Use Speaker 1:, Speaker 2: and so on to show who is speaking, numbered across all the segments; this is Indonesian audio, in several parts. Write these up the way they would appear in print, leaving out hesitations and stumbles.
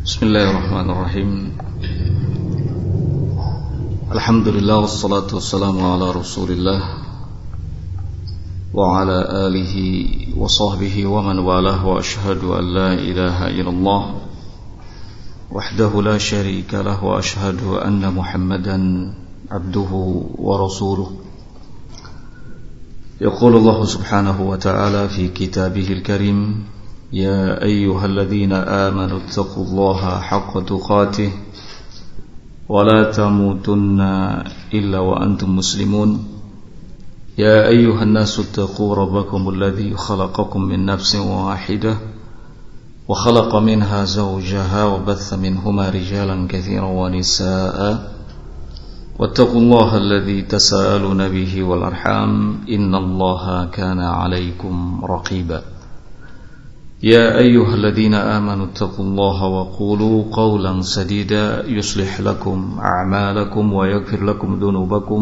Speaker 1: Bismillahirrahmanirrahim. Alhamdulillah wassalatu wassalamu ala Rasulillah wa ala alihi wa sahbihi wa man walah wa ashhadu an la ilaha illallah wahdahu la syarika lah wa ashhadu anna Muhammadan abduhu wa rasuluh. Yaqulu Allah subhanahu wa ta'ala fi kitabihil karim, ya ayyuhalladzina amanu ittaqullaha haqqa tuqatih wa la tamutunna illa wa antum muslimun. Ya ayyuhan nasu ittaqu rabbakumul ladzi khalaqakum min nafsin wahidah wa khalaqa minha zawjaha wa batha minhuma rijalan katsiran wa nisaa'a wattaqullaha alladzi tasaaluna bihi wal arham innallaha kana 'alaikum raqiba. يا أيها الذين آمنوا اتقوا الله وقولوا قولا سديدا يصلح لكم أعمالكم ويغفر لكم ذنوبكم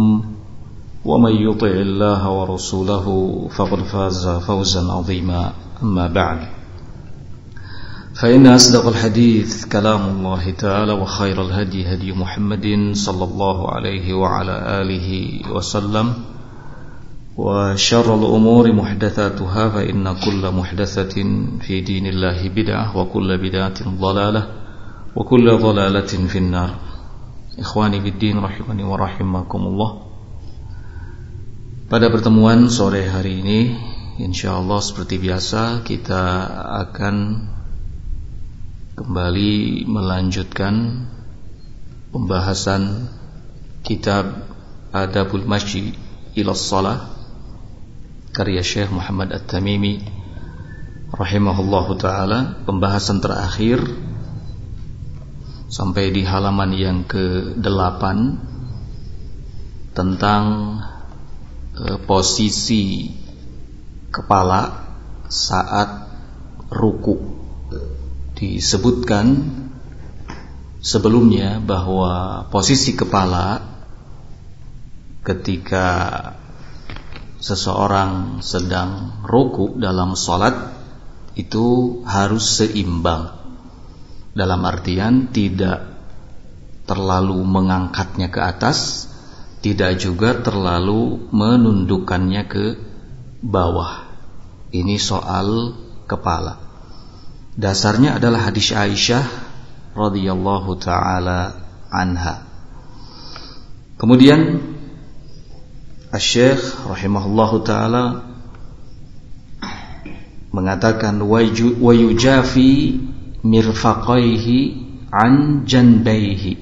Speaker 1: ومن يطع الله ورسوله فقد فاز فوزا عظيما. أما بعد فإن أصدق الحديث كلام الله تعالى وخير الهدي هدي محمد صلى الله عليه وعلى آله وسلم وشر الأمور محدثاتها فإن كل محدثة في دين الله بدعة وكل بدعة ضلالة وكل ضلالة في النار. إخواني بالدين rahimani wa rahimakumullah. Pada pertemuan sore hari ini, insyaallah seperti biasa kita akan kembali melanjutkan pembahasan kitab Adabul Masyi ila Shalah karya Syekh Muhammad At-Tamimi rahimahullahu ta'ala. Pembahasan terakhir sampai di halaman yang ke-8 tentang posisi kepala saat ruku. Disebutkan sebelumnya bahwa posisi kepala ketika seseorang sedang ruku dalam sholat itu harus seimbang, dalam artian tidak terlalu mengangkatnya ke atas, tidak juga terlalu menundukkannya ke bawah. Ini soal kepala. Dasarnya adalah hadis Aisyah radhiyallahu ta'ala anha. Kemudian Asy-Syaikh rahimahullahu ta'ala mengatakan wa yujafi mirfaqaihi an janbaihi.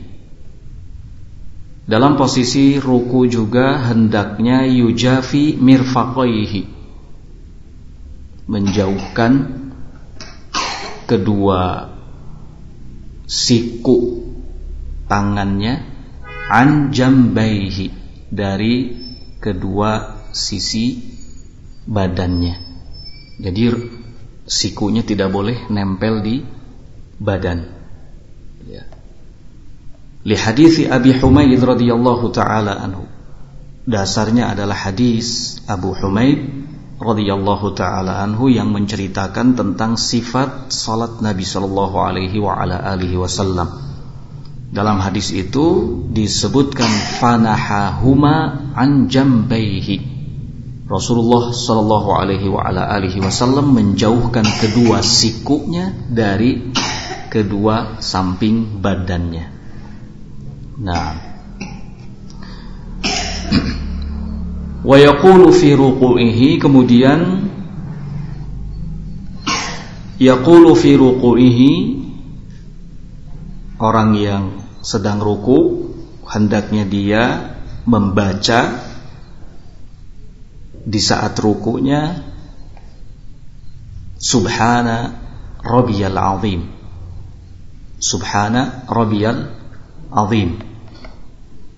Speaker 1: Dalam posisi ruku juga hendaknya yujafi mirfaqaihi, menjauhkan kedua siku tangannya, an jambaihi, dari kedua sisi badannya. Jadi sikunya tidak boleh nempel di badan. Ya. Li hadits Abi Humaid radhiyallahu taala anhu. Dasarnya adalah hadis Abu Humaid radhiyallahu taala anhu yang menceritakan tentang sifat salat Nabi sallallahu alaihi wa ala alihi wasallam. Dalam hadis itu disebutkan fanahahuma an jambaihi. Rasulullah sallallahu alaihi wa ala alihi wasallam menjauhkan kedua sikunya dari kedua samping badannya. Nah, wa yaqulu fi ruku'ihi, kemudian yaqulu fi ruku'ihi, orang yang sedang ruku hendaknya dia membaca di saat rukunya Subhana Rabbiyal Azim, Subhana Rabbiyal Azim.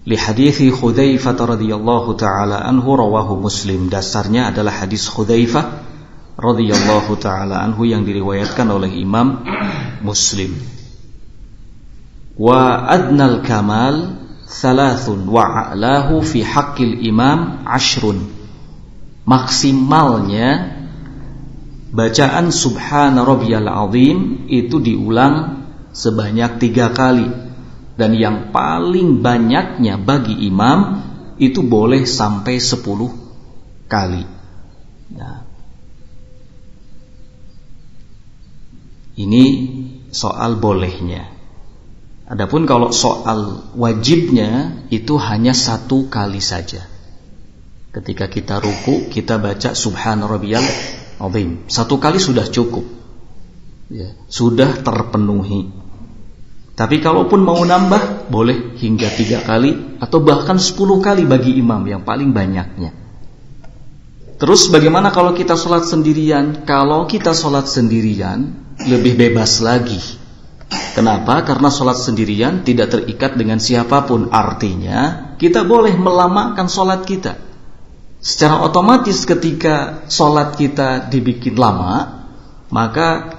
Speaker 1: Li hadithi Hudzaifah radhiyallahu ta'ala anhu rawahu Muslim. Dasarnya adalah hadis Hudzaifah radhiyallahu ta'ala anhu yang diriwayatkan oleh Imam Muslim. Wa adnal kamal thalathun wa a'lahu fi haqqil imam 'ashrun. Maksimalnya bacaan Subhana Rabbiyal Azim itu diulang sebanyak 3 kali. Dan yang paling banyaknya bagi imam itu boleh sampai 10 kali. Nah, ini soal bolehnya. Adapun kalau soal wajibnya itu hanya 1 kali saja. Ketika kita ruku, kita baca Subhana Rabbiyal Azim. 1 kali sudah cukup, ya, sudah terpenuhi. Tapi kalaupun mau nambah, boleh hingga 3 kali atau bahkan 10 kali bagi imam yang paling banyaknya. Terus bagaimana kalau kita sholat sendirian? Kalau kita sholat sendirian, lebih bebas lagi. Kenapa? Karena sholat sendirian tidak terikat dengan siapapun. Artinya kita boleh melamakan sholat kita. Secara otomatis ketika sholat kita dibikin lama, maka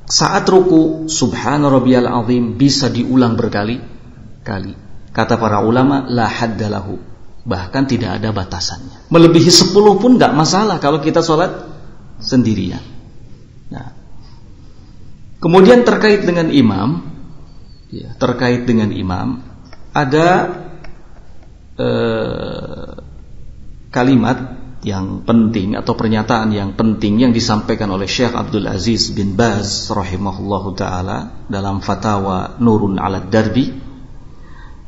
Speaker 1: saat ruku Subhana Rabbiyal Azim bisa diulang berkali-kali. Kata para ulama, la haddalahu, bahkan tidak ada batasannya. Melebihi 10 pun gak masalah kalau kita sholat sendirian. Nah, kemudian terkait dengan imam, ya, terkait dengan imam ada kalimat yang penting atau pernyataan yang penting yang disampaikan oleh Syekh Abdul Aziz bin Baz rahimahullahu taala dalam fatwa Nurun 'ala Darbi.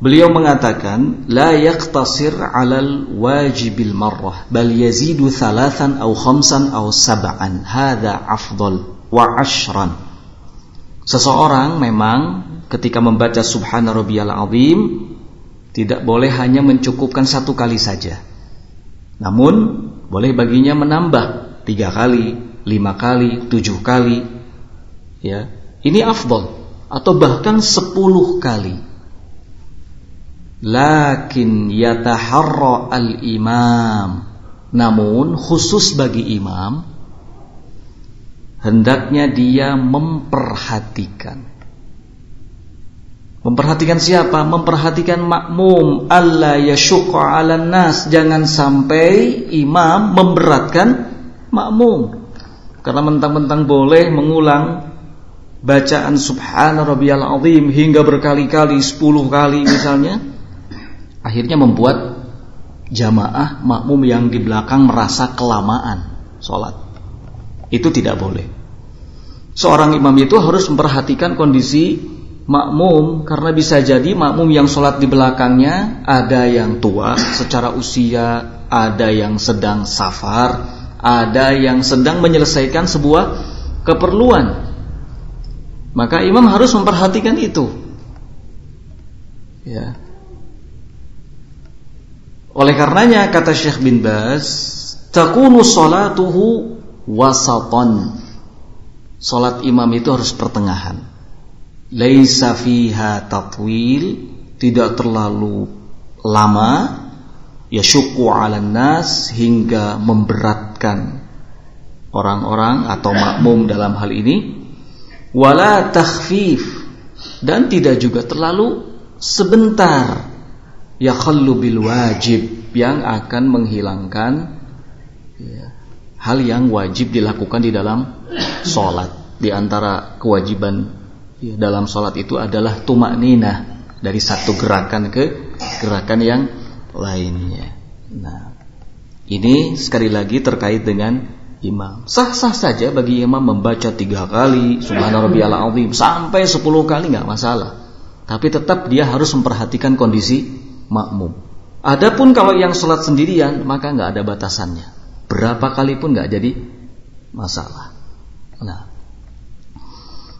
Speaker 1: Beliau mengatakan la yaqtasir 'alal wajibil marrah bal yazidu 3 aw 5 aw 7, hadza afdal wa 10. Seseorang memang ketika membaca Subhana Rabbiyal Azim tidak boleh hanya mencukupkan 1 kali saja. Namun boleh baginya menambah 3 kali, 5 kali, 7 kali, ya. Ini afdal, atau bahkan 10 kali. Lakin yataharra al-imam, namun khusus bagi imam, hendaknya dia memperhatikan. Memperhatikan siapa? Memperhatikan makmum. Alla yashqa 'alan nas, jangan sampai imam memberatkan makmum. Karena mentang-mentang boleh mengulang bacaan Subhana Rabbiyal Azim hingga berkali-kali, 10 kali misalnya, akhirnya membuat jamaah makmum yang di belakang merasa kelamaan sholat. Itu tidak boleh. Seorang imam itu harus memperhatikan kondisi makmum, karena bisa jadi makmum yang sholat di belakangnya ada yang tua secara usia, ada yang sedang safar, ada yang sedang menyelesaikan sebuah keperluan. Maka imam harus memperhatikan itu, ya. Oleh karenanya kata Syekh bin Baz, takunu sholatuhu wasatan. Sholat imam itu harus pertengahan. Laisa fiha tatwil, tidak terlalu lama, yashukku 'alan nas, hingga memberatkan orang-orang atau makmum dalam hal ini, wala takhfif, dan tidak juga terlalu sebentar, yakhallu bil wajib, yang akan menghilangkan, ya, hal yang wajib dilakukan di dalam sholat. Di antara kewajiban dalam sholat itu adalah tumakninah, dari satu gerakan ke gerakan yang lainnya. Nah, ini sekali lagi terkait dengan imam. Sah-sah saja bagi imam membaca 3 kali Subhana Rabbiyal Azim sampai 10 kali, gak masalah. Tapi tetap dia harus memperhatikan kondisi makmum. Adapun kalau yang sholat sendirian, maka gak ada batasannya. Berapa kali pun gak jadi masalah. Nah,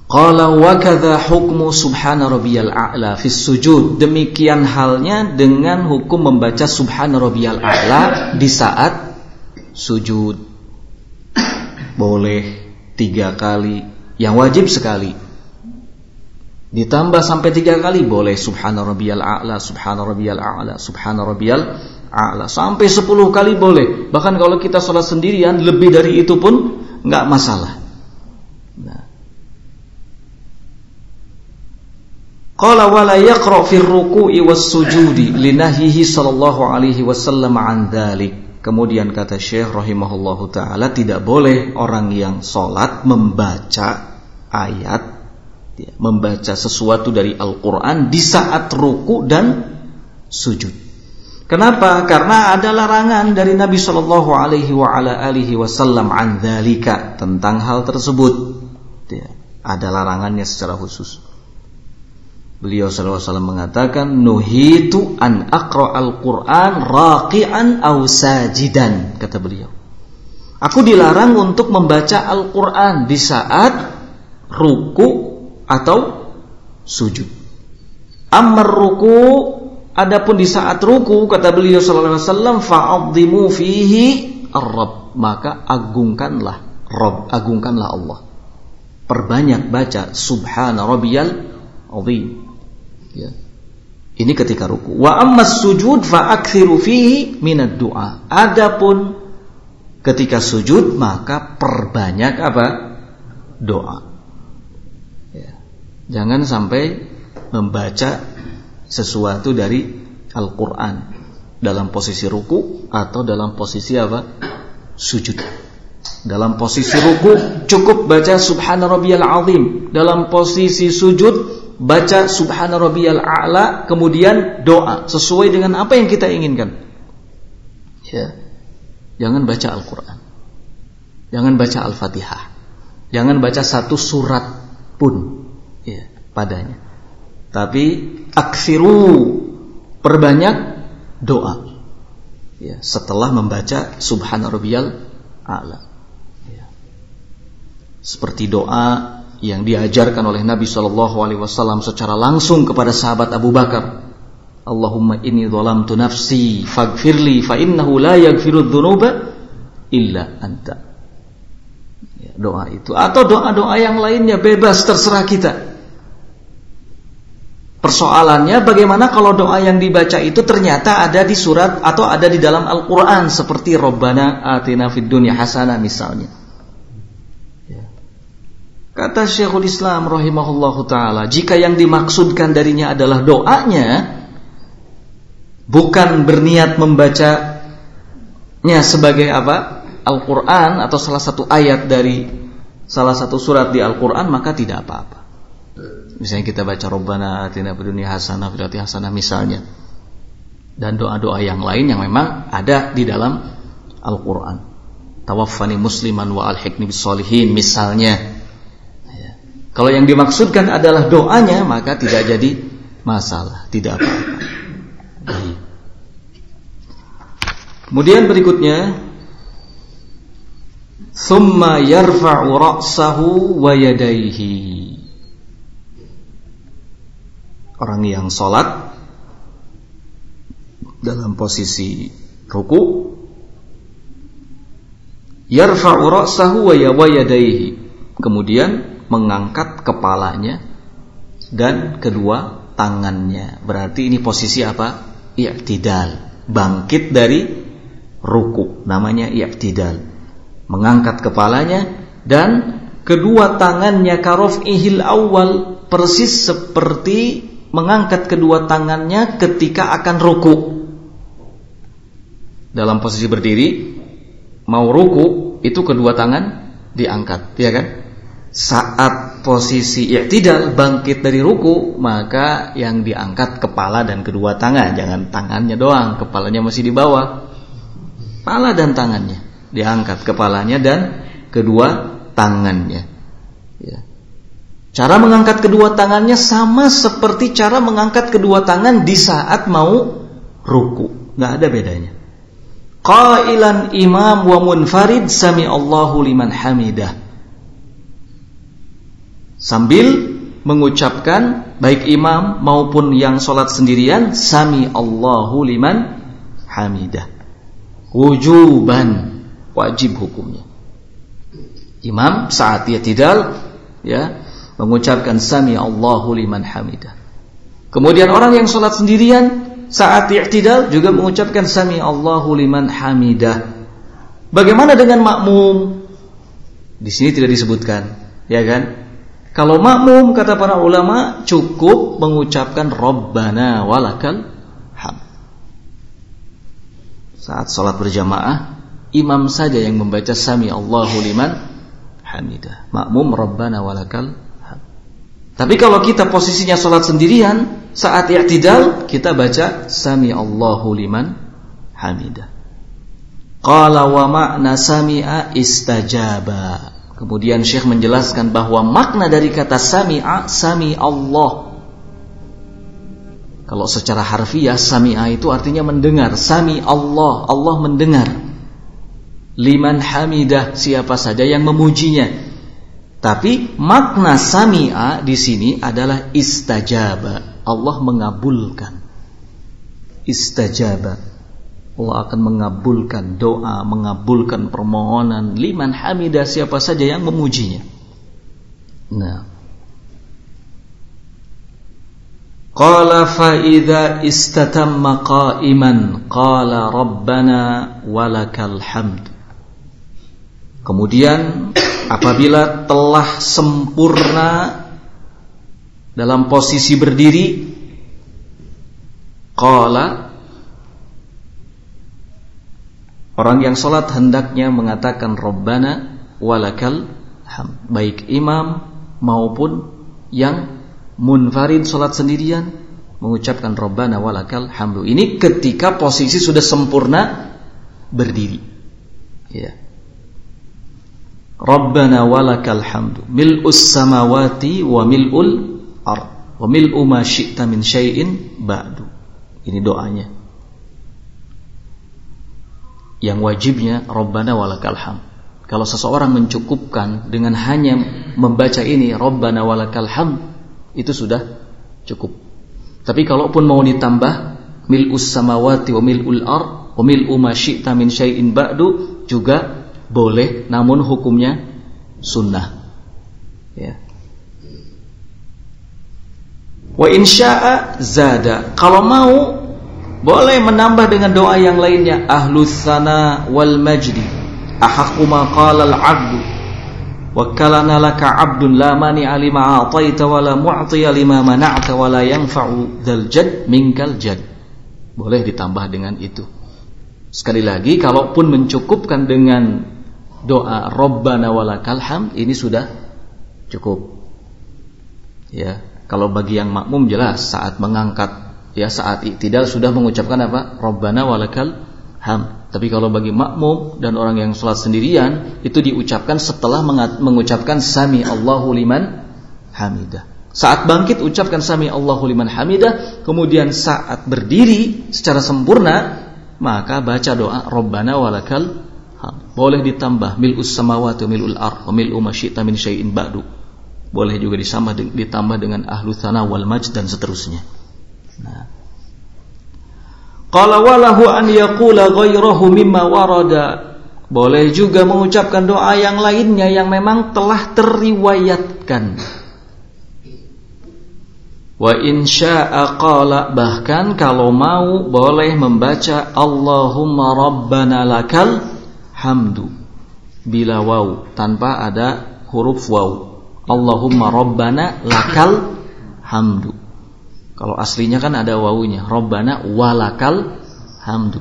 Speaker 1: qala wa kadza hukmu Subhana Rabbiyal A'la fis sujud. Demikian halnya dengan hukum membaca Subhana Rabbiyal A'la di saat sujud. Boleh 3 kali, yang wajib sekali. Ditambah sampai 3 kali boleh Subhana Rabbiyal A'la, Subhana Rabbiyal A'la, Subhana Rabbiyal A'la. Sampai 10 kali boleh. Bahkan kalau kita sholat sendirian lebih dari itu pun enggak masalah. Nah, qala wala yaqra fi ruku'i was sujudi linahyihi sallallahu alaihi wasallam an dzalik. Kemudian kata Syekh rahimahullahu taala, tidak boleh orang yang salat membaca ayat membaca sesuatu dari Al-Quran di saat ruku dan sujud. Kenapa? Karena ada larangan dari Nabi Shallallahu Alaihi Wasallam an dzalika, tentang hal tersebut. Ada larangannya secara khusus. Beliau sallallahu alaihi wasallam mengatakan, nuhitu an aqra'al Qur'an raqi'an aw sajidan, kata beliau. Aku dilarang untuk membaca Al-Qur'an di saat ruku atau sujud. Ammar ruku, adapun di saat ruku, kata beliau sallallahu alaihi wasallam, fa'adhimu fihi ar-rabb, maka agungkanlah Rabb, agungkanlah Allah. Perbanyak baca subhana rabbiyal azim. Ya. Ini ketika ruku. Wa ammas sujud fa aktsiru fihi minad du'a. Adapun ketika sujud maka perbanyak apa? Doa. Ya. Jangan sampai membaca sesuatu dari Al-Qur'an dalam posisi ruku atau dalam posisi apa? Sujud. Dalam posisi ruku cukup baca subhana rabbiyal azim. Dalam posisi sujud baca subhana rabbiyal a'la, kemudian doa sesuai dengan apa yang kita inginkan. Ya. Jangan baca Al-Qur'an. Jangan baca Al-Fatihah. Jangan baca satu surat pun ya, padanya. Tapi aksiru, perbanyak doa. Ya, setelah membaca subhana rabbiyal a'la. Ya. Seperti doa yang diajarkan oleh Nabi SAW secara langsung kepada sahabat Abu Bakar. Allahumma inni zalamtu nafsi faghfirli fa innahu la yaghfiru dzunuba illa anta. Ya, doa itu atau doa-doa yang lainnya bebas, terserah kita. Persoalannya bagaimana kalau doa yang dibaca itu ternyata ada di surat atau ada di dalam Al-Qur'an, seperti Rabbana atina fid dunya hasanah misalnya. Kata Syekhul Islam rahimahullahu ta'ala, jika yang dimaksudkan darinya adalah doanya, bukan berniat membacanya sebagai apa? Al-Quran atau salah satu ayat dari salah satu surat di Al-Quran, maka tidak apa-apa. Misalnya kita baca Rabbana atina fid dunya hasanah fil akhirati hasanah misalnya. Dan doa-doa yang lain yang memang ada di dalam Al-Quran. Tawaffani musliman wa alhiqni bis sholihin misalnya. Kalau yang dimaksudkan adalah doanya, maka tidak jadi masalah, tidak apa-apa. Kemudian berikutnya, thumma yarfa'u ra'sahu wa yadayhi. Orang yang sholat dalam posisi ruku, yarfa'u ra'sahu wa yadayhi, kemudian mengangkat kepalanya dan kedua tangannya. Berarti ini posisi apa? I'tidal, bangkit dari ruku, namanya i'tidal. Mengangkat kepalanya dan kedua tangannya karaf'ihil awal, persis seperti mengangkat kedua tangannya ketika akan ruku. Dalam posisi berdiri mau ruku itu kedua tangan diangkat, ya kan? Saat posisi i'tidal, bangkit dari ruku, maka yang diangkat kepala dan kedua tangan, jangan tangannya doang, kepalanya masih di bawah. Kepala dan tangannya diangkat, kepalanya dan kedua tangannya. Ya. Cara mengangkat kedua tangannya sama seperti cara mengangkat kedua tangan di saat mau ruku, nggak ada bedanya. Qailan imam wa munfarid sami Allahu liman hamidah. Sambil mengucapkan baik imam maupun yang sholat sendirian, sami Allahu liman hamidah. Wujuban, wajib hukumnya. Imam saat i'tidal ya mengucapkan sami Allahu liman hamidah. Kemudian orang yang sholat sendirian saat i'tidal juga mengucapkan sami Allahu liman hamidah. Bagaimana dengan makmum? Di sini tidak disebutkan, ya kan? Kalau makmum, kata para ulama, cukup mengucapkan Rabbana walakal hamd. Saat sholat berjamaah, imam saja yang membaca sami Allahu liman hamidah. Makmum Rabbana walakal hamd. Tapi kalau kita posisinya sholat sendirian, saat i'tidal kita baca Sami Allahu liman hamidah. Qala wa ma'na sami'a istajaba. Kemudian Syekh menjelaskan bahwa makna dari kata sami'a, sami Allah. Kalau secara harfiah sami'a itu artinya mendengar. Sami Allah, Allah mendengar. Liman hamidah, siapa saja yang memujinya. Tapi makna sami'a di sini adalah istajaba. Allah mengabulkan. Istajaba. Allah akan mengabulkan doa, mengabulkan permohonan liman hamidah, siapa saja yang memujinya. Nah. Qala fa idza istatamma qa'iman qala rabbana walakal hamd. Kemudian apabila telah sempurna dalam posisi berdiri, qala, orang yang sholat hendaknya mengatakan Rabbana walakal hamd. Baik imam maupun yang munfarid sholat sendirian mengucapkan Rabbana walakal hamdu. Ini ketika posisi sudah sempurna berdiri. Ya. Rabbana walakal hamdu mil'us samawati wa mil'ul ard wa mil'u ma syi'ta min syai'in ba'du. Ini doanya. Yang wajibnya Rabbana walakal hamd. Kalau seseorang mencukupkan dengan hanya membaca ini Rabbana walakal hamd, itu sudah cukup. Tapi kalaupun mau ditambah mil'us samawati wa mil'ul ard wa mil'u ma syi'ta min syai'in ba'du juga boleh, namun hukumnya sunnah. Ya. Wa insya'a zada. Kalau mau boleh menambah dengan doa yang lainnya. Ahlus sana wal majdi ahaqqu ma qala al-'abdu wakkalana laka 'abdun la mani'a lima a'taita wa la mu'tiya lima mana'ta wa la yanfa'u dzal jadd minkal jadd. Boleh ditambah dengan itu. Sekali lagi, kalaupun mencukupkan dengan doa Rabbana walakal hamd, ini sudah cukup. Ya, kalau bagi yang makmum jelas saat mengangkat, ya saat i'tidal sudah mengucapkan apa? Rabbana walakal hamd. Tapi kalau bagi makmum dan orang yang sholat sendirian, itu diucapkan setelah mengucapkan Sami Allahu liman hamidah. Saat bangkit ucapkan Sami Allahu liman hamidah, kemudian saat berdiri secara sempurna maka baca doa Rabbana walakal hamd. Boleh ditambah mil'us samawati wa mil'ul ard wa mil'u ma syi'ta min syai'in ba'du. Boleh juga ditambah dengan ahlus tsana wal majd dan seterusnya. Nah. Qala walahu an yaqula ghairahu mimma warada. Boleh juga mengucapkan doa yang lainnya yang memang telah teriwayatkan. Wa in syaa qala, bahkan kalau mau boleh membaca Allahumma rabbana lakal hamdu bila waw, tanpa ada huruf waw. Allahumma rabbana lakal hamdu. Kalau aslinya kan ada wawunya, Rabbana walakal hamdu.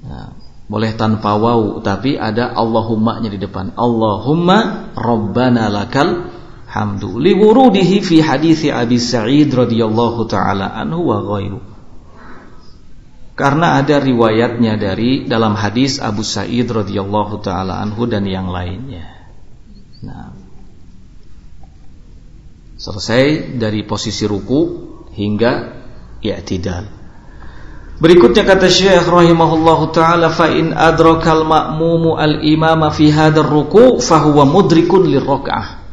Speaker 1: Nah, boleh tanpa wawu, tapi ada Allahumma-nya di depan. Allahumma Rabbana lakal hamdu. Liwurudihi fi hadithi Abi Sa'id radhiyallahu ta'ala anhu wa ghairu. Karena ada riwayatnya dari dalam hadis Abu Sa'id radhiyallahu ta'ala anhu dan yang lainnya. Nah, selesai dari posisi ruku hingga i'tidal. Berikutnya kata Syekh rahimahullahu taala, fa in adrakal ma'mumu al-imama fi hadzal ruku' fa huwa mudrikun lirrak'ah.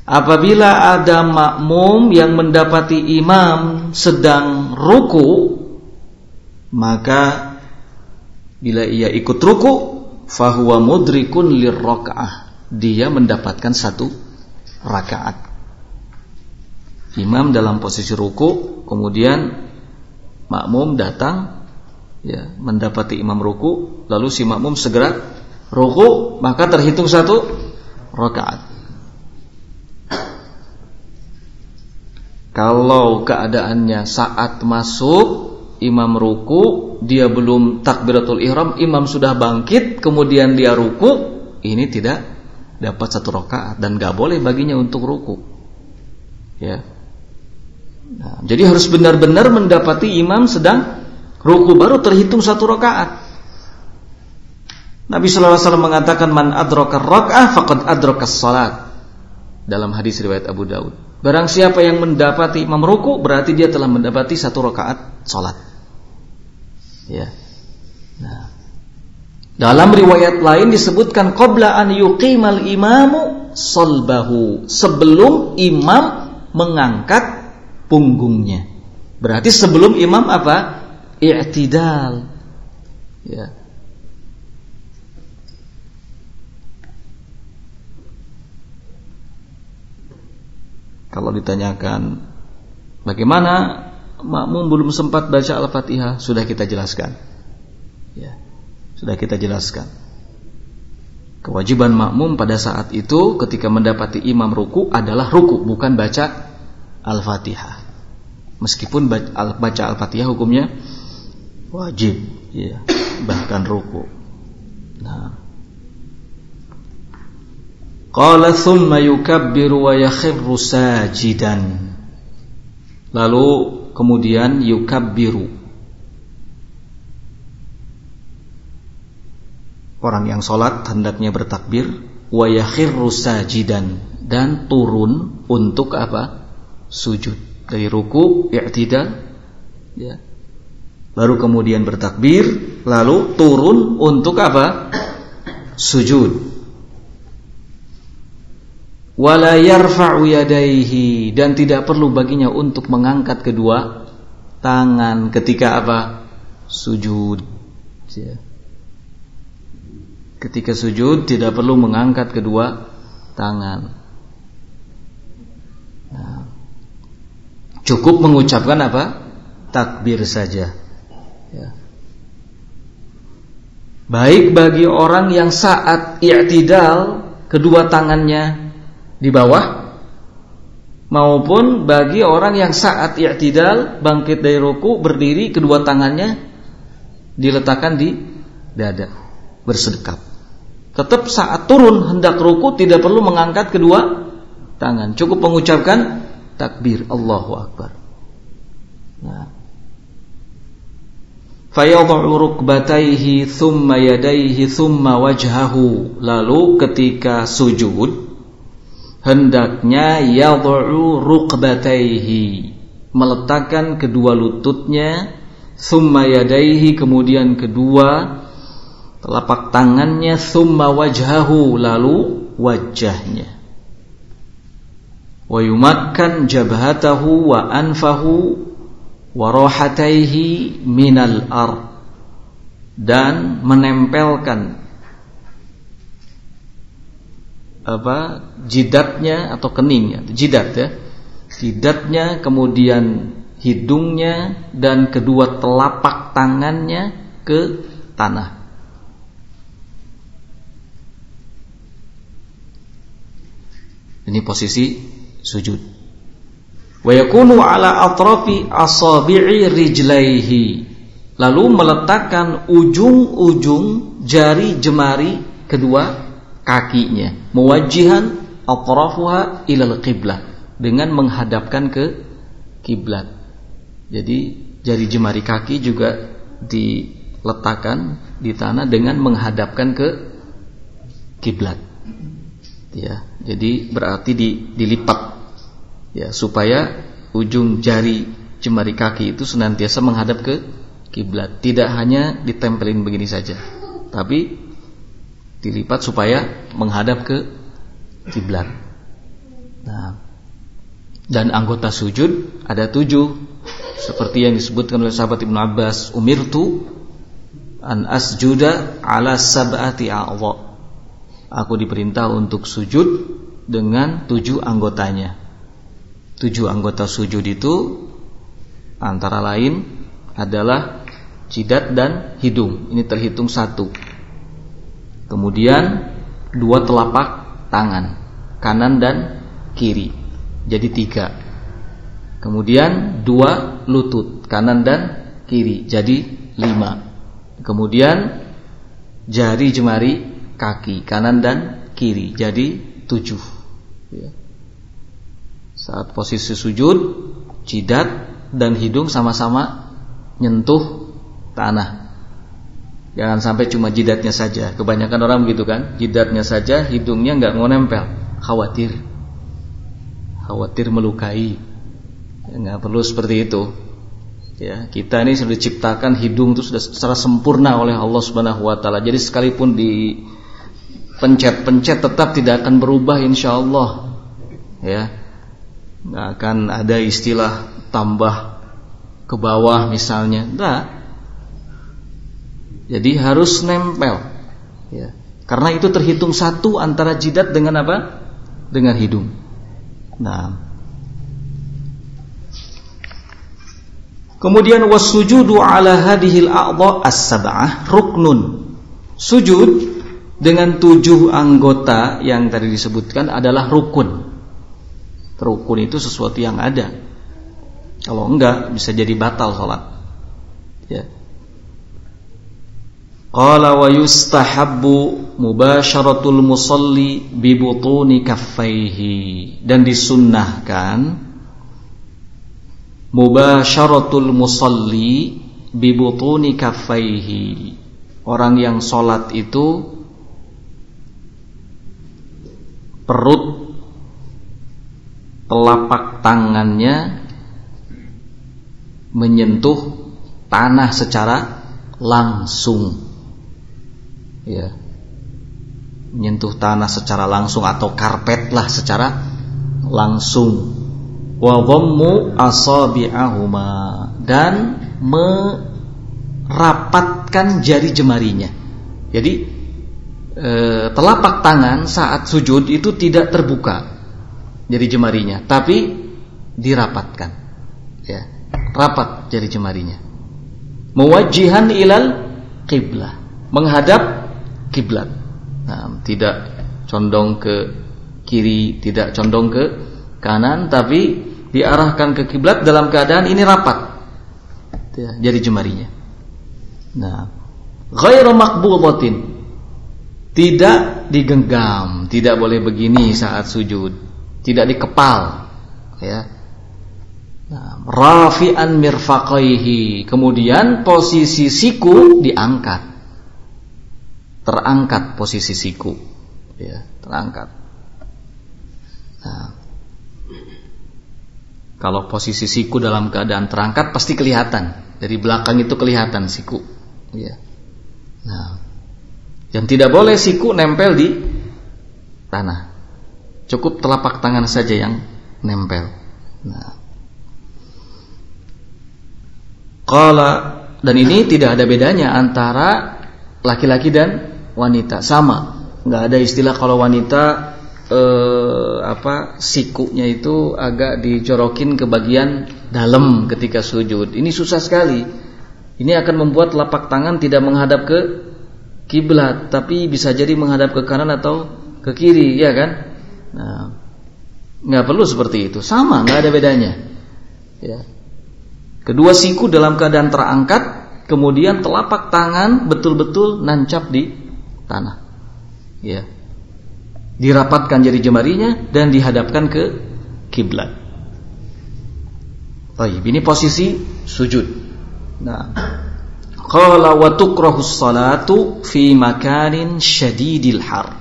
Speaker 1: Apabila ada makmum yang mendapati imam sedang ruku, maka bila ia ikut ruku, fa huwa mudrikun lirrak'ah. Dia mendapatkan satu rakaat. Imam dalam posisi ruku, kemudian makmum datang, ya, mendapati imam ruku, lalu si makmum segera ruku, maka terhitung satu rakaat. Kalau keadaannya saat masuk imam ruku, dia belum takbiratul ihram, imam sudah bangkit, kemudian dia ruku, ini tidak dapat satu rakaat dan gak boleh baginya untuk ruku. Ya. Nah, jadi harus benar-benar mendapati imam sedang ruku baru terhitung 1 rakaat. Nabi sallallahu alaihi wasallam mengatakan man adraka rak'ah faqad adraka shalat. Dalam hadis riwayat Abu Daud. Barang siapa yang mendapati imam ruku berarti dia telah mendapati 1 rakaat salat. Ya. Nah. Dalam riwayat lain disebutkan qabla an yuqimal imamu salbahu, sebelum imam mengangkat punggungnya. Berarti sebelum imam apa? I'tidal. Ya. Kalau ditanyakan bagaimana makmum belum sempat baca Al-Fatihah, sudah kita jelaskan. Ya, sudah kita jelaskan. Kewajiban makmum pada saat itu ketika mendapati imam ruku adalah ruku, bukan baca Al-Fatihah. Meskipun baca Al-Fatihah hukumnya wajib, ya, bahkan ruku. Nah, qala thumma yukabbiru wa yakhirru sajidan. Lalu kemudian yukabbiru. Orang yang sholat hendaknya bertakbir, wa yakhirru sajidan, dan turun untuk apa? Sujud. Dari ruku, i'tidal, ya. Baru kemudian bertakbir, lalu turun untuk apa? Sujud. Wala yarfa'u yadayhi, dan tidak perlu baginya untuk mengangkat kedua tangan ketika apa? Sujud. Ketika sujud tidak perlu mengangkat kedua tangan. Nah, cukup mengucapkan apa? Takbir saja. Ya. Baik bagi orang yang saat i'tidal kedua tangannya di bawah, maupun bagi orang yang saat i'tidal bangkit dari ruku berdiri kedua tangannya diletakkan di dada bersedekap. Tetap saat turun hendak ruku tidak perlu mengangkat kedua tangan, cukup mengucapkan takbir Allahu Akbar. Nah, fayadhu rukbatayhi thumma yadayhi thumma wajhahu, lalu ketika sujud hendaknya yad'u rukbatayhi, meletakkan kedua lututnya, thumma yadayhi, kemudian kedua telapak tangannya, thumma wajhahu, lalu wajahnya, wa yumakkan jabhatahu wa anfahu wa rahatayhi minal ard, dan menempelkan jidatnya atau keningnya, jidat ya, jidatnya, kemudian hidungnya dan kedua telapak tangannya ke tanah. Ini posisi sujud. Wa yakunu ala atrafi asabi'i rijlaihi, lalu meletakkan ujung-ujung jari jemari kedua kakinya, muwajjihan atrafuha ilal qiblah, dengan menghadapkan ke kiblat. Jadi jari jemari kaki juga diletakkan di tanah dengan menghadapkan ke kiblat. Ya, jadi berarti dilipat, ya, supaya ujung jari jemari kaki itu senantiasa menghadap ke kiblat. Tidak hanya ditempelin begini saja, tapi dilipat supaya menghadap ke kiblat. Nah, dan anggota sujud ada 7, seperti yang disebutkan oleh sahabat Ibnu Abbas, umirtu an asjuda ala sab'ati a'dha, aku diperintah untuk sujud dengan 7 anggotanya. 7 anggota sujud itu antara lain adalah jidat dan hidung, ini terhitung 1. Kemudian 2 telapak tangan, kanan dan kiri, jadi 3. Kemudian 2 lutut, kanan dan kiri, jadi 5. Kemudian jari jemari kaki, kanan dan kiri, jadi 7. Saat posisi sujud, jidat dan hidung sama-sama nyentuh tanah. Jangan sampai cuma jidatnya saja. Kebanyakan orang begitu kan, jidatnya saja, hidungnya nggak mau nempel. Khawatir melukai. Nggak perlu seperti itu. Ya, kita ini sudah diciptakan hidung itu sudah secara sempurna oleh Allah Subhanahu wa taala. Jadi sekalipun di pencet tetap tidak akan berubah insyaallah. Ya. Nggak akan ada istilah tambah ke bawah misalnya. Enggak. Jadi harus nempel. Ya. Karena itu terhitung satu antara jidat dengan apa? Dengan hidung. Nah. Kemudian wasujudu ala hadhil a'dha as-sab'ah ruknun. Sujud dengan 7 anggota yang tadi disebutkan adalah rukun. Rukun itu sesuatu yang ada. Kalau enggak bisa jadi batal salat. Ya. Qala wa yustahabbu mubasharatul musalli bi butuni kaffaihi, dan disunnahkan mubasharatul musalli bi butuni kaffaihi. Orang yang salat itu perut telapak tangannya menyentuh tanah secara langsung. Ya. Menyentuh tanah secara langsung atau karpet lah secara langsung. Wa dhammu asabi'ahuma, dan merapatkan jari jemarinya. Jadi telapak tangan saat sujud itu tidak terbuka jari jemarinya, tapi dirapatkan. Ya, rapat jari jemarinya. Muwajjihan ilal qiblah, menghadap kiblat. Nah, tidak condong ke kiri, tidak condong ke kanan, tapi diarahkan ke kiblat dalam keadaan ini rapat ya, jari jemarinya. Nah, ghairu maqbudatin, tidak digenggam, tidak boleh begini saat sujud, tidak dikepal ya. Nah, rafi'an mirfaqaihi, kemudian posisi siku diangkat. Terangkat posisi siku ya, terangkat. Nah, kalau posisi siku dalam keadaan terangkat pasti kelihatan, dari belakang itu kelihatan siku ya. Nah, yang tidak boleh siku nempel di tanah, cukup telapak tangan saja yang nempel. Nah, qala, dan ini tidak ada bedanya antara laki-laki dan wanita, sama. Nggak ada istilah kalau wanita sikunya itu agak dijorokin ke bagian dalam ketika sujud. Ini susah sekali. Ini akan membuat telapak tangan tidak menghadap ke kiblat, tapi bisa jadi menghadap ke kanan atau ke kiri, ya kan? Nah, nggak perlu seperti itu. Sama, nggak ada bedanya. Ya. Kedua siku dalam keadaan terangkat, kemudian telapak tangan betul-betul nancap di tanah. Ya. Dirapatkan jari jemarinya dan dihadapkan ke kiblat. Baik, ini posisi sujud. Nah, qala wa tukrahus salatu fi makanin syadidil har.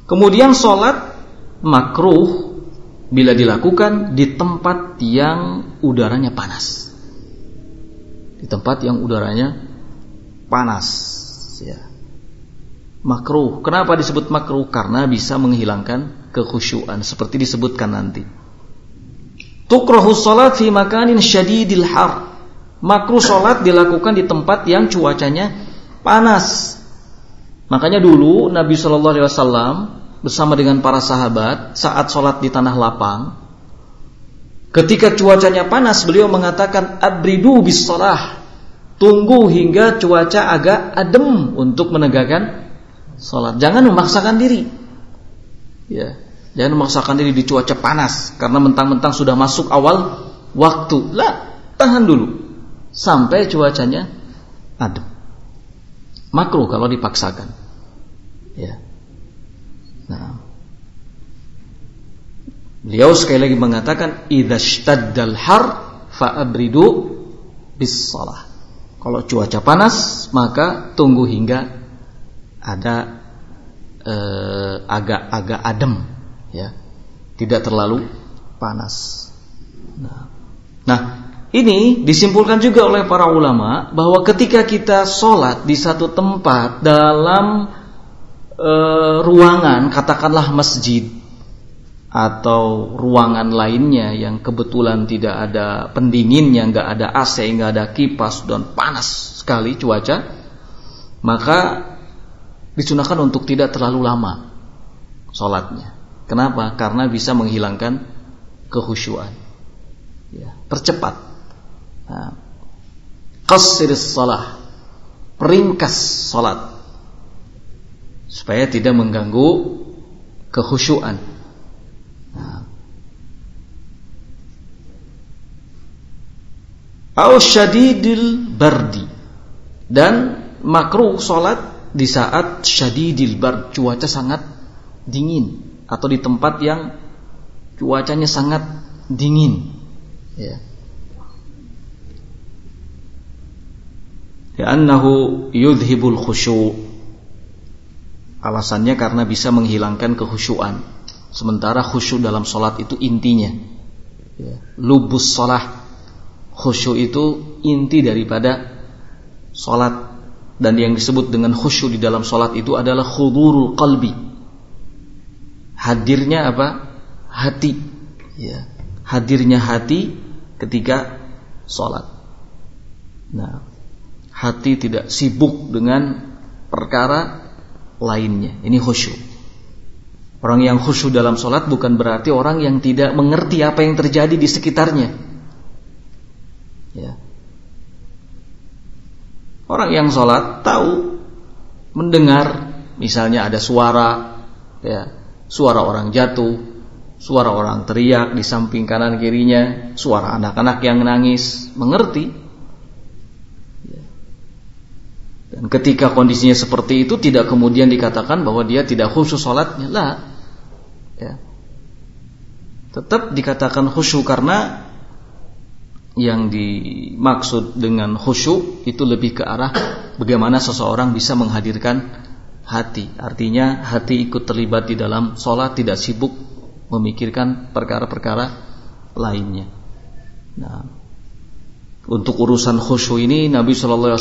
Speaker 1: Kemudian salat makruh bila dilakukan di tempat yang udaranya panas. Di tempat yang udaranya panas, ya. Makruh. Kenapa disebut makruh? Karena bisa menghilangkan kekhusyuan, seperti disebutkan nanti. Tukrahus salat fi makanin syadidil har. Makruh salat dilakukan di tempat yang cuacanya panas. Makanya dulu Nabi SAW bersama dengan para sahabat saat salat di tanah lapang, ketika cuacanya panas, beliau mengatakan abridu bis shalah, tunggu hingga cuaca agak adem untuk menegakkan salat. Jangan memaksakan diri. Ya, jangan memaksakan diri di cuaca panas karena mentang-mentang sudah masuk awal waktu. Lah, tahan dulu sampai cuacanya adem. Makruh kalau dipaksakan. Ya. Nah, Beliau sekali lagi mengatakan idzashtaddal har fa'abridu bis shalah. Kalau cuaca panas maka tunggu hingga ada agak adem, ya, tidak terlalu panas. Nah, ini disimpulkan juga oleh para ulama bahwa ketika kita sholat di satu tempat dalam ruangan, katakanlah masjid atau ruangan lainnya yang kebetulan tidak ada pendinginnya, nggak ada AC, nggak ada kipas dan panas sekali cuaca, maka disunahkan untuk tidak terlalu lama sholatnya. Kenapa? Karena bisa menghilangkan kekhusyuan. Ya, percepat. Nah, qassiris shalah, peringkas sholat supaya tidak mengganggu kekhusyuan. Au syadidil bardi, dan makruh sholat di saat syadidil bard, cuaca sangat dingin, atau di tempat yang cuacanya sangat dingin, ya. Li'annahu yudhibul khusyu'. Alasannya karena bisa menghilangkan kekhusyuan. Sementara khusyuk dalam sholat itu intinya, ya. Lubus sholah, khusyuk itu inti daripada sholat. Dan yang disebut dengan khusyuk di dalam sholat itu adalah khudurul qalbi. Hadirnya apa? Hati, ya. Hadirnya hati ketika sholat. Nah, hati tidak sibuk dengan perkara lainnya. Ini khusyuk. Orang yang khusyuk dalam sholat bukan berarti orang yang tidak mengerti apa yang terjadi di sekitarnya, ya. Orang yang sholat tahu, mendengar, misalnya ada suara, ya, suara orang jatuh, suara orang teriak di samping kanan kirinya, suara anak-anak yang nangis, mengerti. Dan ketika kondisinya seperti itu, tidak kemudian dikatakan bahwa dia tidak khusyuk sholatnya, lah, ya. Tetap dikatakan khusyuk, karena yang dimaksud dengan khusyuk itu lebih ke arah bagaimana seseorang bisa menghadirkan hati. Artinya hati ikut terlibat di dalam sholat, tidak sibuk memikirkan perkara-perkara lainnya. Nah, untuk urusan khusyuk ini Nabi SAW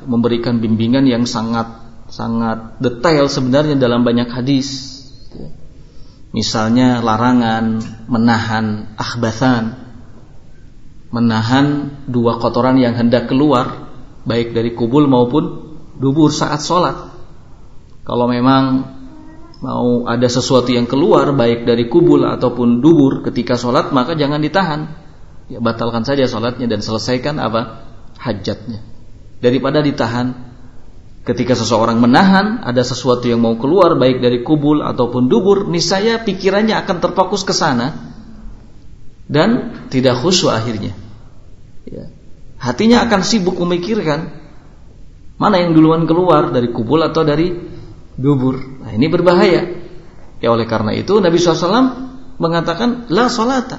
Speaker 1: memberikan bimbingan yang sangat detail sebenarnya dalam banyak hadis. Misalnya larangan menahan akhbathan, menahan dua kotoran yang hendak keluar, baik dari kubul maupun dubur saat sholat. Kalau memang mau ada sesuatu yang keluar baik dari kubul ataupun dubur ketika sholat, maka jangan ditahan, ya, batalkan saja sholatnya dan selesaikan apa? Hajatnya. Daripada ditahan. Ketika seseorang menahan ada sesuatu yang mau keluar baik dari kubul ataupun dubur, niscaya pikirannya akan terfokus ke sana dan tidak khusyuk akhirnya, ya. Hatinya akan sibuk memikirkan mana yang duluan keluar, dari kubul atau dari dubur. Nah, ini berbahaya. Ya, oleh karena itu Nabi SAW mengatakan la sholata,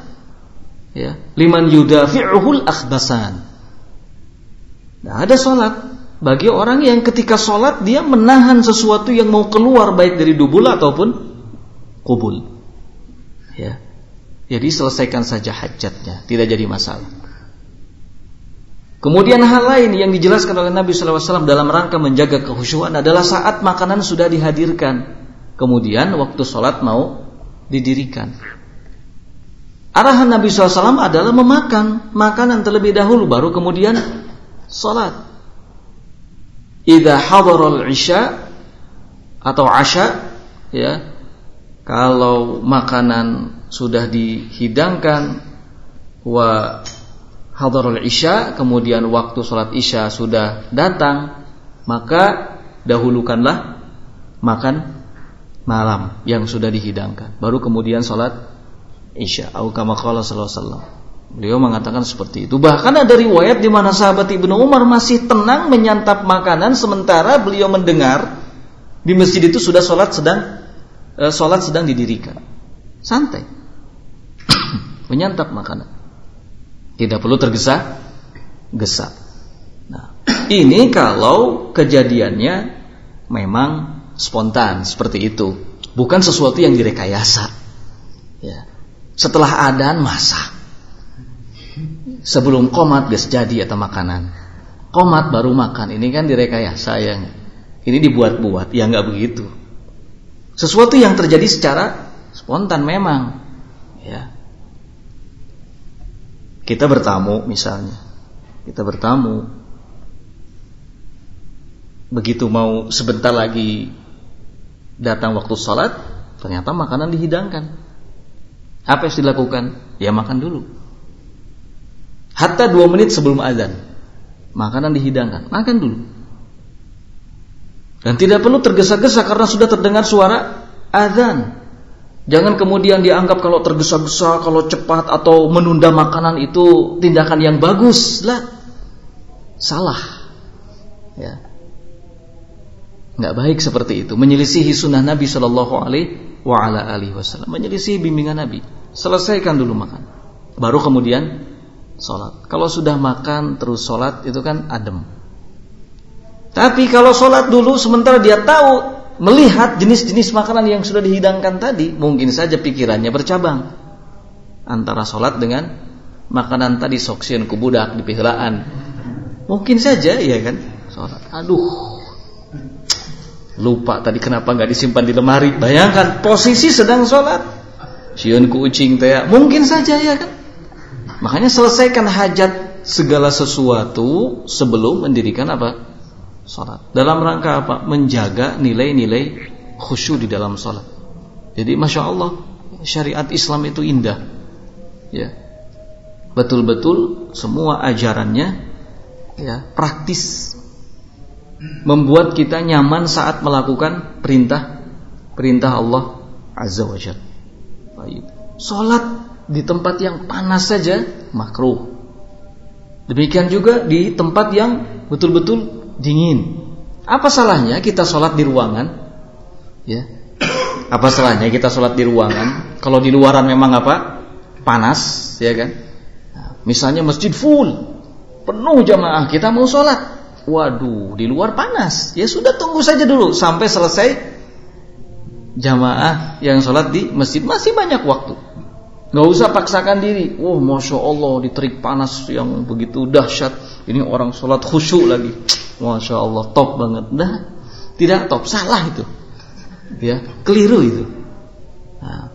Speaker 1: ya, liman yudafi'uhul akhbasan. Nah, ada sholat bagi orang yang ketika sholat dia menahan sesuatu yang mau keluar baik dari dubur ataupun kubul, ya. Jadi selesaikan saja hajatnya, tidak jadi masalah. Kemudian hal lain yang dijelaskan oleh Nabi SAW dalam rangka menjaga kekhusyuan adalah saat makanan sudah dihadirkan, kemudian waktu sholat mau didirikan. Arahan Nabi SAW adalah memakan makanan terlebih dahulu, baru kemudian sholat. Idza hadaral isya atau asya, ya, kalau makanan sudah dihidangkan, wa hadarul isya, kemudian waktu sholat isya sudah datang, maka dahulukanlah makan malam yang sudah dihidangkan, baru kemudian sholat isya. Au kama qala sallallahu alaihi wasallam. Beliau mengatakan seperti itu. Bahkan ada riwayat di mana sahabat Ibnu Umar masih tenang menyantap makanan sementara beliau mendengar di masjid itu sudah sholat sedang didirikan. Santai. menyantap makanan. Tidak perlu tergesa-gesa. Nah, ini kalau kejadiannya memang spontan seperti itu, bukan sesuatu yang direkayasa. Ya. Setelah adzan masak. Sebelum qomat geus jadi eta makanan. Qomat baru makan. Ini kan direkayasa ya. Ini dibuat-buat, ya enggak begitu. Sesuatu yang terjadi secara spontan memang. Ya. Kita bertamu misalnya. Kita bertamu. Begitu mau sebentar lagi datang waktu sholat, ternyata makanan dihidangkan. Apa yang dilakukan? Ya makan dulu. Hatta 2 menit sebelum azan, makanan dihidangkan, makan dulu. Dan tidak perlu tergesa-gesa karena sudah terdengar suara azan. Jangan kemudian dianggap kalau tergesa-gesa, kalau cepat atau menunda makanan itu tindakan yang bagus. Lah, salah. Ya. Nggak baik seperti itu, menyelisihi sunnah Nabi Shallallahu Alaihi Wasallam, menyelisihi bimbingan Nabi. Selesaikan dulu makan, baru kemudian sholat. Kalau sudah makan terus sholat itu kan adem. Tapi kalau sholat dulu sementara dia tahu melihat jenis-jenis makanan yang sudah dihidangkan tadi, mungkin saja pikirannya bercabang antara sholat dengan makanan tadi, soksien kubudak di pihelaan. Mungkin saja, ya kan, sholat. Aduh. Lupa tadi kenapa nggak disimpan di lemari. Bayangkan posisi sedang sholat, sieun ku ucing teh, mungkin saja ya kan. Makanya selesaikan hajat segala sesuatu sebelum mendirikan apa? Sholat. Dalam rangka apa? Menjaga nilai-nilai khusyuk di dalam sholat. Jadi masya Allah, syariat Islam itu indah. Ya, betul-betul semua ajarannya ya praktis. Membuat kita nyaman saat melakukan perintah Allah Azza wa Jalla. Salat di tempat yang panas saja makruh. Demikian juga di tempat yang betul-betul dingin. Apa salahnya kita salat di ruangan? Ya. Apa salahnya kita salat di ruangan? Kalau di luaran memang apa? Panas, ya kan? Nah, misalnya masjid full, penuh jamaah, kita mau salat. Waduh, di luar panas. Ya sudah, tunggu saja dulu sampai selesai jamaah yang sholat di masjid. Masih banyak waktu. Gak usah paksakan diri. Oh, masya Allah, di terik panas yang begitu dahsyat. Ini orang sholat khusyuk lagi. Masya Allah, top banget. Nah, tidak top, salah itu. Ya, keliru itu. Nah.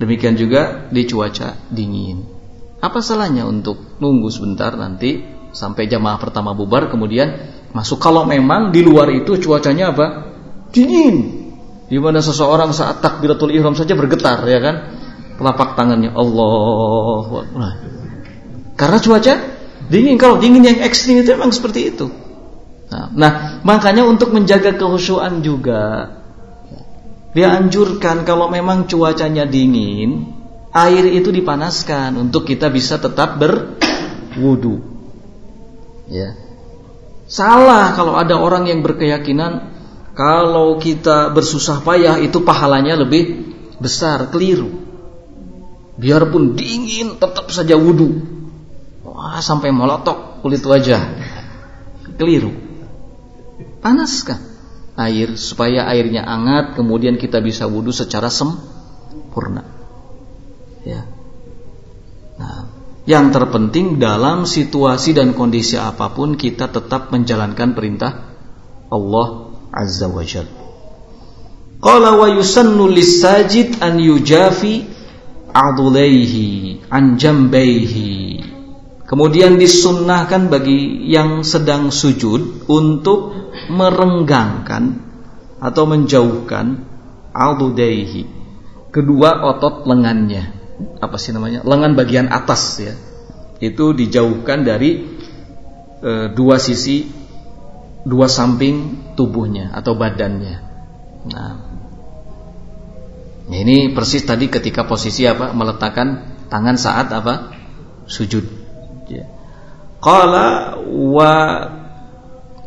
Speaker 1: Demikian juga di cuaca dingin. Apa salahnya untuk nunggu sebentar nanti sampai jamaah pertama bubar kemudian masuk. Kalau memang di luar itu cuacanya apa? Dingin. Di mana seseorang saat takbiratul ihram saja bergetar, ya kan? Telapak tangannya Allahu Akbar. Karena cuaca dingin. Kalau dingin yang ekstrim itu memang seperti itu. Nah, makanya untuk menjaga kekhusyuan juga dianjurkan kalau memang cuacanya dingin, air itu dipanaskan untuk kita bisa tetap berwudu. Ya. Salah kalau ada orang yang berkeyakinan kalau kita bersusah payah itu pahalanya lebih besar. Keliru. Biarpun dingin tetap saja wudu. Wah, sampai meletok kulit wajah. Keliru. Panaskan air supaya airnya hangat, kemudian kita bisa wudu secara sempurna. Ya. Nah, yang terpenting dalam situasi dan kondisi apapun kita tetap menjalankan perintah Allah Azza wa Jalla. Qala wa yusannu lis-sajid an yujafi adulaihi an jambaihi. Kemudian disunnahkan bagi yang sedang sujud untuk merenggangkan atau menjauhkan adulaihi, kedua otot lengannya. Apa sih namanya? Lengan bagian atas ya. Itu dijauhkan dari dua sisi, dua samping tubuhnya atau badannya. Nah, ini persis tadi ketika posisi apa? Meletakkan tangan saat apa? Sujud. Ya. Qala wa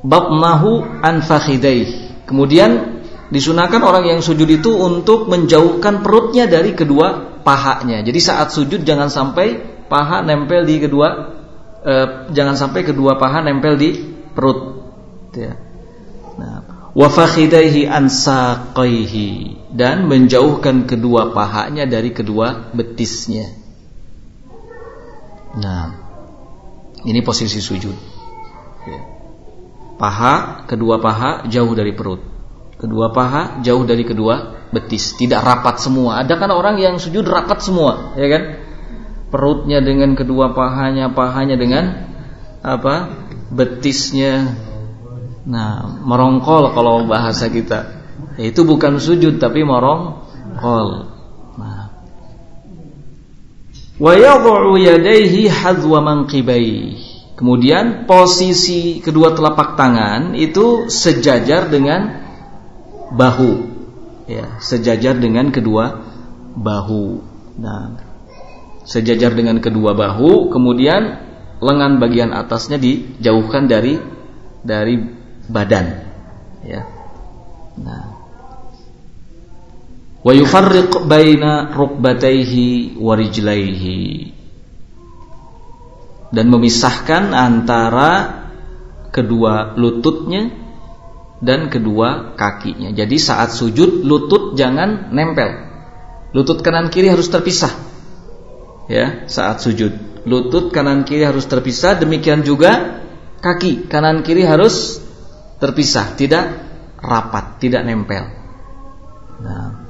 Speaker 1: batnahu an fakhidaihi. Kemudian disunahkan orang yang sujud itu untuk menjauhkan perutnya dari kedua pahanya. Jadi saat sujud jangan sampai paha nempel di jangan sampai kedua paha nempel di perut. Ya. Nah, wa fakhidaihi an saqaihi, dan menjauhkan kedua pahanya dari kedua betisnya. Nah, ini posisi sujud. Ya. Kedua paha jauh dari perut. Kedua paha jauh dari kedua betis, tidak rapat semua. Ada kan orang yang sujud rapat semua, ya kan? Perutnya dengan kedua pahanya dengan betisnya. Nah, merongkol kalau bahasa kita. Itu bukan sujud tapi merongkol. Nah. Wa yad'u yadayhi hadwa manqibaihi. Kemudian posisi kedua telapak tangan itu sejajar dengan bahu, ya, sejajar dengan kedua bahu. Nah, sejajar dengan kedua bahu, kemudian lengan bagian atasnya dijauhkan dari badan, ya. Nah, wa yufarriq baina rukbatayhi wa rijlaihi, dan memisahkan antara kedua lututnya dan kedua kakinya. Jadi saat sujud lutut jangan nempel. Lutut kanan kiri harus terpisah. Ya, saat sujud lutut kanan kiri harus terpisah, demikian juga kaki kanan kiri harus terpisah, tidak rapat, tidak nempel. Nah,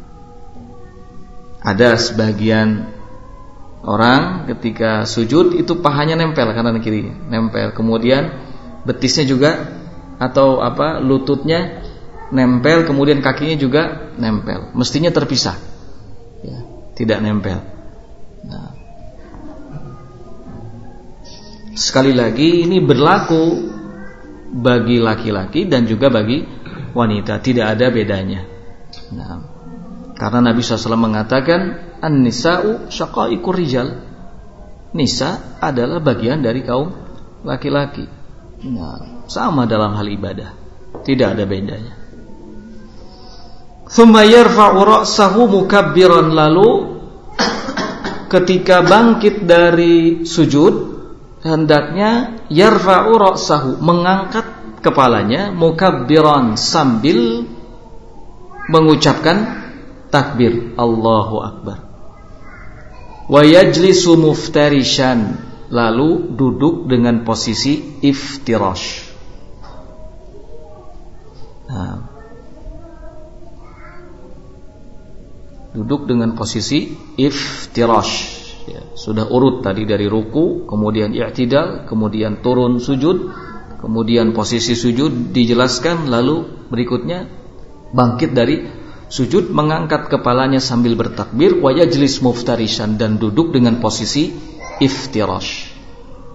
Speaker 1: ada sebagian orang ketika sujud itu pahanya nempel kanan kiri, nempel. Kemudian betisnya juga atau lututnya nempel, kemudian kakinya juga nempel. Mestinya terpisah, ya, tidak nempel. Nah, sekali lagi ini berlaku bagi laki-laki dan juga bagi wanita, tidak ada bedanya. Nah, karena Nabi SAW mengatakan an-nisa'u syaqaiqur rijal, nisa adalah bagian dari kaum laki-laki. Nah, sama dalam hal ibadah, tidak ada bedanya. Thumma yarfa'u ra'sahu mukabbiran, lalu ketika bangkit dari sujud hendaknya yarfa'u ra'sahu, mengangkat kepalanya, mukabbiran, sambil mengucapkan takbir, Allahu Akbar. Wa yajlisu muftarishan, lalu duduk dengan posisi iftirash. Nah, duduk dengan posisi iftirash, ya, sudah urut tadi dari ruku, kemudian i'tidal, kemudian turun sujud, kemudian posisi sujud dijelaskan, lalu berikutnya bangkit dari sujud, mengangkat kepalanya sambil bertakbir, wa yajlis muftarishan, dan duduk dengan posisi iftirash.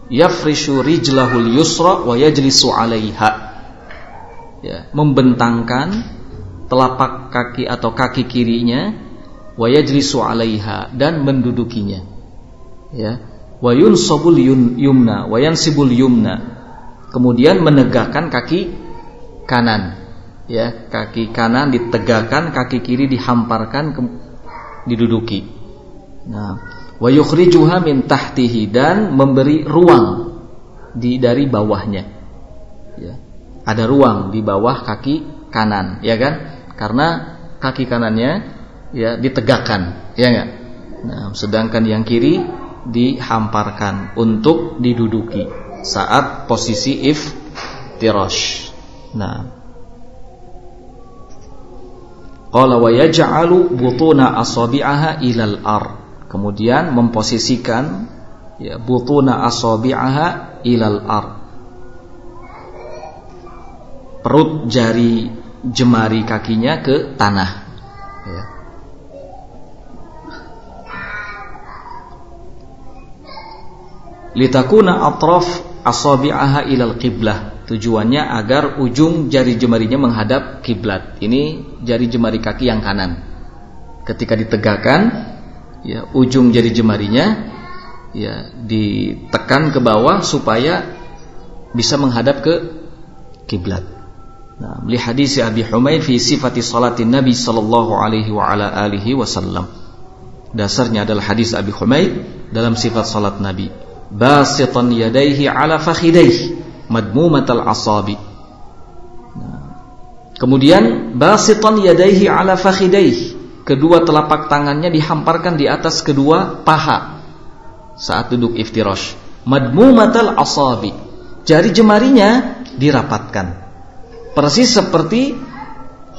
Speaker 1: Yafrishu rijlahul yusra wa yajlisu 'alaiha, ya, membentangkan telapak kaki atau kaki kirinya, wa yajlisu 'alaiha, dan mendudukinya, ya, wa yunsabul yumna wa yansibul yumna, kemudian menegakkan kaki kanan, ya, kaki kanan ditegakkan, kaki kiri dihamparkan, diduduki. Nah, wa yukhrijuha min tahtihi, dan memberi ruang dari bawahnya, ya, ada ruang di bawah kaki kanan, ya kan, karena kaki kanannya, ya, ditegakkan, ya enggak. Nah, sedangkan yang kiri dihamparkan untuk diduduki saat posisi iftirash. Nah, qala wa yaj'alu butuna asabi'aha ilal ard, kemudian memposisikan, ya, butuna asabi'aha ilal ard, perut jari jemari kakinya ke tanah, ya. Litakuna atraf asabi'aha ilal qiblah, tujuannya agar ujung jari jemarinya menghadap kiblat. Ini jari jemari kaki yang kanan, ketika ditegakkan, ya, ujung jari jemarinya, ya, ditekan ke bawah supaya bisa menghadap ke kiblat. Nah, li hadis Abi Humaid fi sifati salatin Nabi sallallahu alaihi wa ala alihi wasallam. Dasarnya adalah hadis Abi Humaid dalam sifat salat Nabi. Basitan yadayhi ala fakhidayhi madmumatal asabi. Nah, kemudian basitan yadayhi ala fakhidayhi, kedua telapak tangannya dihamparkan di atas kedua paha saat duduk iftirash. Madmumatal asabi, jari jemarinya dirapatkan. Persis seperti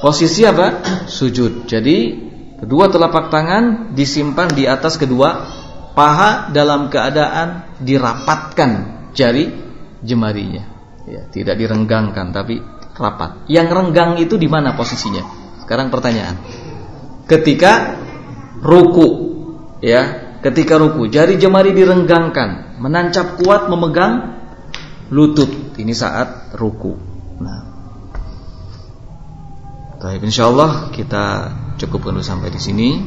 Speaker 1: posisi apa? Sujud. Jadi kedua telapak tangan disimpan di atas kedua paha dalam keadaan dirapatkan jari jemarinya. Ya, tidak direnggangkan tapi rapat. Yang renggang itu di mana posisinya? Sekarang pertanyaan. Ketika ruku, ya, ketika ruku jari jemari direnggangkan, menancap kuat memegang lutut. Ini saat ruku. Nah, baik, insyaallah kita cukupkan dulu sampai di sini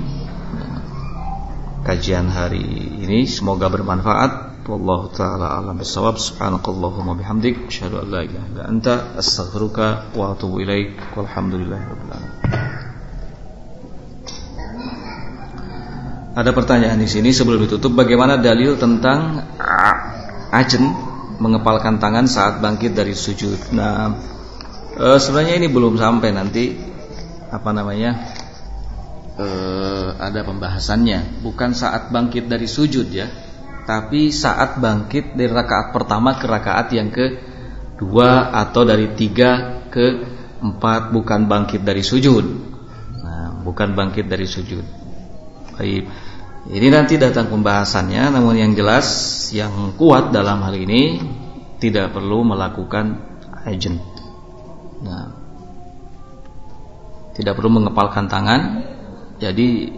Speaker 1: kajian hari ini, semoga bermanfaat. Wallahu taala a'lam bissawab. Subhanakallahumma bihamdik asyhadu an la ilaha illa anta astaghfiruka wa atubu ilaik. Walhamdulillahirabbil alamin. Ada pertanyaan di sini sebelum ditutup, bagaimana dalil tentang ajn mengepalkan tangan saat bangkit dari sujud? Nah, sebenarnya ini belum sampai, nanti ada pembahasannya. Bukan saat bangkit dari sujud ya, tapi saat bangkit dari rakaat pertama ke rakaat yang kedua, atau dari 3 ke 4, bukan bangkit dari sujud. Nah, bukan bangkit dari sujud. Baik, ini nanti datang pembahasannya. Namun yang jelas, yang kuat dalam hal ini tidak perlu melakukan ajn. Nah, tidak perlu mengepalkan tangan, jadi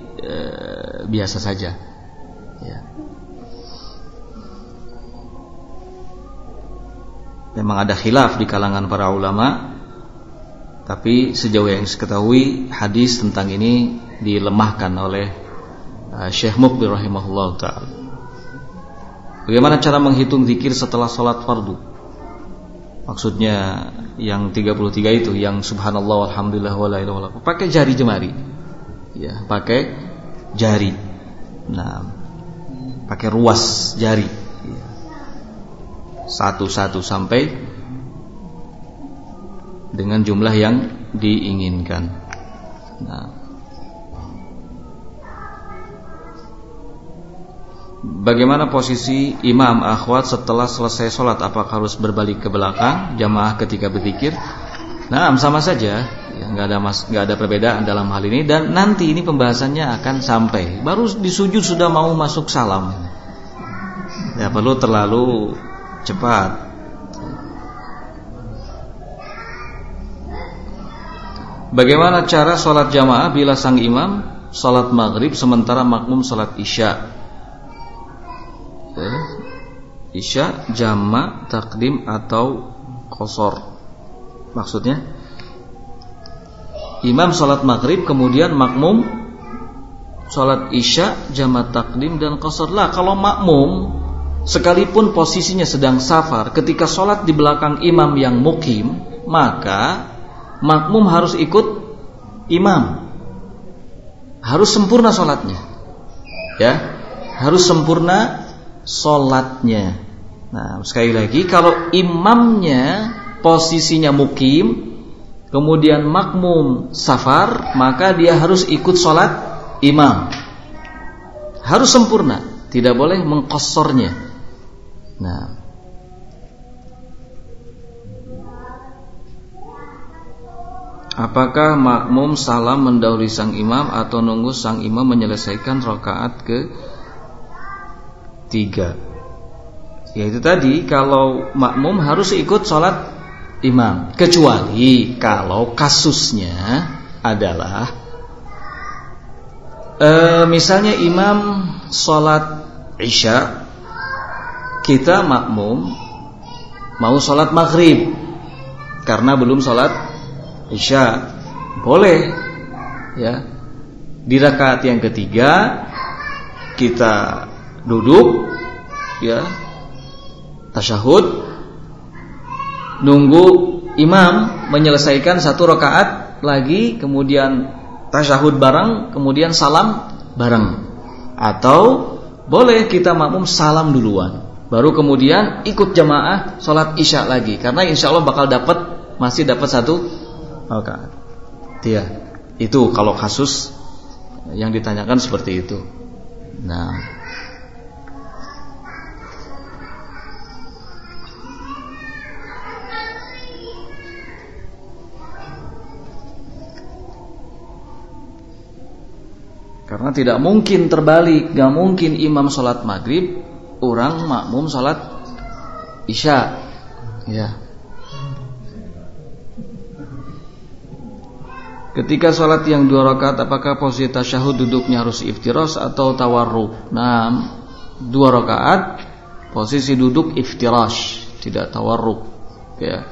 Speaker 1: biasa saja. Ya. Memang ada khilaf di kalangan para ulama, tapi sejauh yang saya ketahui hadis tentang ini dilemahkan oleh Syekh Muqbil rahimahullah ta'ala. Bagaimana cara menghitung zikir setelah salat fardu? Maksudnya yang 33 itu, yang subhanallah walhamdulillah wala ilaha illallah, pakai jari jemari. Ya, pakai jari. Nah, pakai ruas jari. Ya. Satu-satu sampai dengan jumlah yang diinginkan. Nah, bagaimana posisi imam akhwat setelah selesai sholat? Apakah harus berbalik ke belakang jamaah ketika berzikir? Nah, sama saja, ya, nggak ada perbedaan dalam hal ini. Dan nanti ini pembahasannya akan sampai, baru di sujud sudah mau masuk salam. Ya, perlu terlalu cepat. Bagaimana cara sholat jamaah bila sang imam sholat maghrib sementara makmum sholat isya? Isya jamak takdim atau qasar. Maksudnya imam sholat maghrib kemudian makmum sholat isya jamak takdim dan qasar. Lah, kalau makmum sekalipun posisinya sedang safar, ketika sholat di belakang imam yang mukim, maka makmum harus ikut imam, harus sempurna sholatnya. Ya, harus sempurna sholatnya. Nah, sekali lagi, kalau imamnya posisinya mukim, kemudian makmum safar, maka dia harus ikut sholat imam, harus sempurna, tidak boleh mengqasarnya. Nah, apakah makmum salam mendahului sang imam atau nunggu sang imam menyelesaikan rakaat ke-3? Ya, itu tadi, kalau makmum harus ikut sholat imam, kecuali kalau kasusnya adalah misalnya imam sholat isya, kita makmum mau sholat maghrib karena belum sholat isya, boleh ya. Di rakaat yang ketiga kita duduk ya, tasyahud, nunggu imam menyelesaikan 1 rakaat lagi, kemudian tasyahud bareng, kemudian salam bareng. Atau boleh kita makmum salam duluan, baru kemudian ikut jamaah sholat isya lagi, karena insya Allah bakal masih dapat 1 rakaat. Ya, itu kalau kasus yang ditanyakan seperti itu. Nah, karena tidak mungkin terbalik, gak mungkin imam sholat maghrib, orang makmum sholat isya. Ya. Ketika sholat yang 2 rakaat, apakah posisi tasyahud duduknya harus iftirash atau tawarruk? Nah, 2 rakaat posisi duduk iftirash, tidak tawarruk. Ya.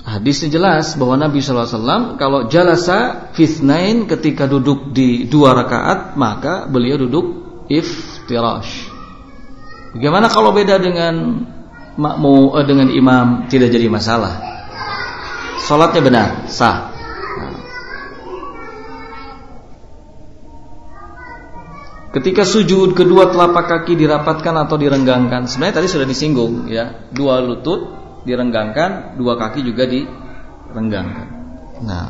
Speaker 1: Hadisnya jelas bahwa Nabi SAW kalau jalasa fithnain, ketika duduk di 2 rakaat, maka beliau duduk iftirash. Bagaimana kalau beda dengan dengan imam? Tidak jadi masalah, salatnya benar, sah. Ketika sujud, kedua telapak kaki dirapatkan atau direnggangkan. Sebenarnya tadi sudah disinggung, ya, 2 lutut direnggangkan, 2 kaki juga direnggangkan. Nah,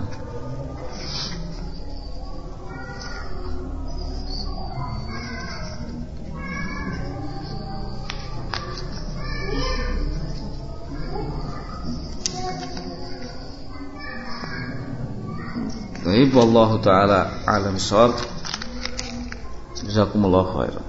Speaker 1: baik, wallahu taala alam shawab. Jazakumullahu khairan.